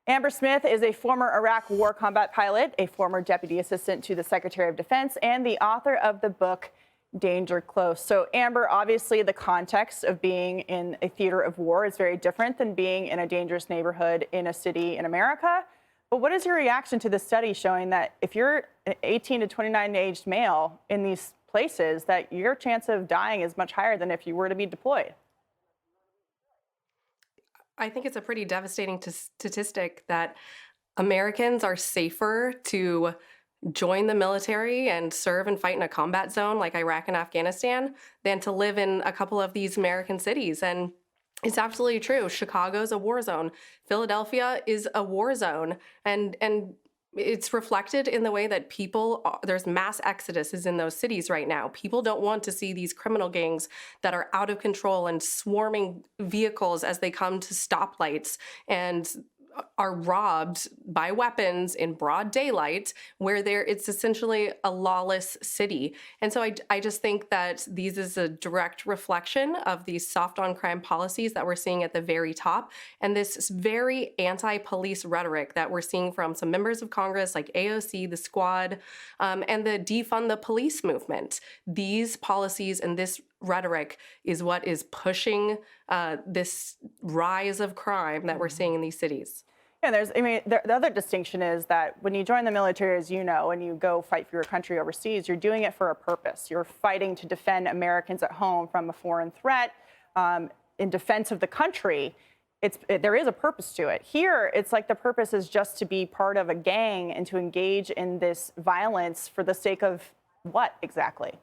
Amber Smith is a former Iraq war combat pilot, a former deputy assistant to the Secretary of Defense, and the author of the book Danger Close. So, Amber, obviously the context of being in a theater of war is very different than being in a dangerous neighborhood in a city in America. But what is your reaction to the study showing that if you're an 18 to 29 aged male in these places, that your chance of dying is much higher than if you were to be deployed? I think it's a pretty devastating statistic that Americans are safer to join the military and serve and fight in a combat zone like Iraq and Afghanistan than to live in a couple of these American cities. And it's absolutely true. Chicago's a war zone. Philadelphia is a war zone. And it's reflected in the way that there's mass exodus is in those cities right now. People don't want to see these criminal gangs that are out of control and swarming vehicles as they come to stoplights and are robbed by weapons in broad daylight, where it's essentially a lawless city. And so I just think that these is a direct reflection of these soft on crime policies that we're seeing at the very top, and this very anti-police rhetoric that we're seeing from some members of Congress like AOC, the Squad, and the defund the police movement. These policies and this rhetoric is what is pushing this rise of crime that we're seeing in these cities. Yeah, the other distinction is that when you join the military, as you know, and you go fight for your country overseas, you're doing it for a purpose. You're fighting to defend Americans at home from a foreign threat in defense of the country. There is a purpose to it. Here, it's like the purpose is just to be part of a gang and to engage in this violence for the sake of what exactly?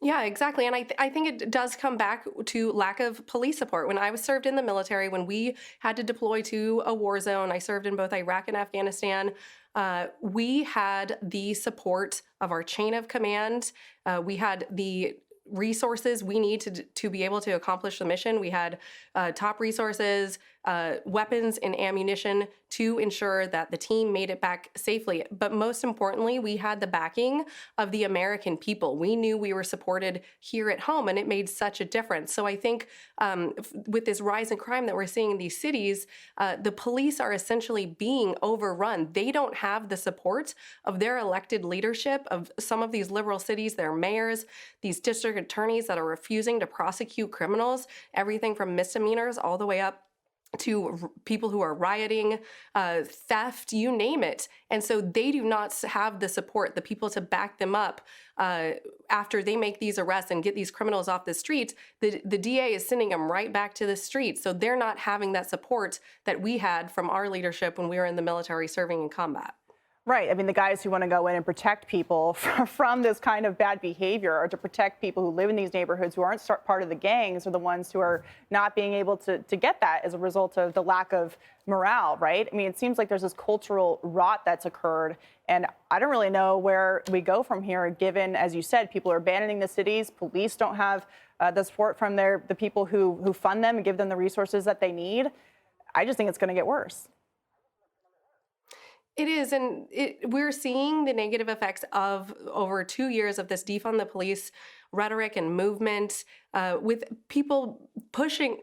Yeah, exactly. And I think it does come back to lack of police support. When I was served in the military, when we had to deploy to a war zone, I served in both Iraq and Afghanistan. We had the support of our chain of command. We had the resources we need to be able to accomplish the mission. We had top resources, weapons and ammunition to ensure that the team made it back safely. But most importantly, we had the backing of the American people. We knew we were supported here at home, and it made such a difference. So I think with this rise in crime that we're seeing in these cities, the police are essentially being overrun. They don't have the support of their elected leadership of some of these liberal cities, their mayors, these district attorneys that are refusing to prosecute criminals, everything from misdemeanors all the way up to people who are rioting, theft, you name it. And so they do not have the support, the people to back them up after they make these arrests and get these criminals off the streets. The DA is sending them right back to the streets. So they're not having that support that we had from our leadership when we were in the military serving in combat. Right. I mean, the guys who want to go in and protect people from this kind of bad behavior, or to protect people who live in these neighborhoods who aren't part of the gangs, are the ones who are not being able to get that as a result of the lack of morale, right? I mean, it seems like there's this cultural rot that's occurred, and I don't really know where we go from here, given, as you said, people are abandoning the cities. Police don't have the support from the people who fund them and give them the resources that they need. I just think it's going to get worse. It is, and we're seeing the negative effects of over 2 years of this defund the police rhetoric and movement, with people pushing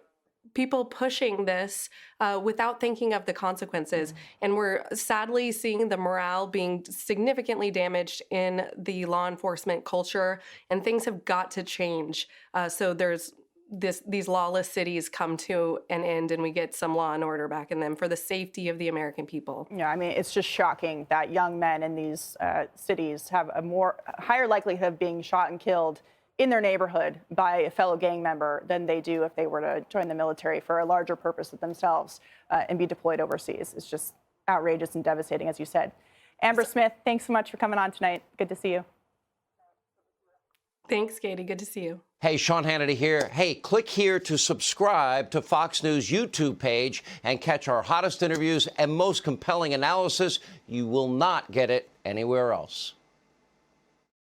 this without thinking of the consequences. And we're sadly seeing the morale being significantly damaged in the law enforcement culture, and things have got to change. So there's these lawless cities come to an end, and we get some law and order back in them for the safety of the American people. Yeah, I mean, it's just shocking that young men in these cities have a higher likelihood of being shot and killed in their neighborhood by a fellow gang member than they do if they were to join the military for a larger purpose of themselves and be deployed overseas. It's just outrageous and devastating, as you said. Amber Smith, thanks so much for coming on tonight. Good to see you. Thanks, Katie. Good to see you. Hey, Sean Hannity here. Hey, click here to subscribe to Fox News YouTube page and catch our hottest interviews and most compelling analysis. You will not get it anywhere else.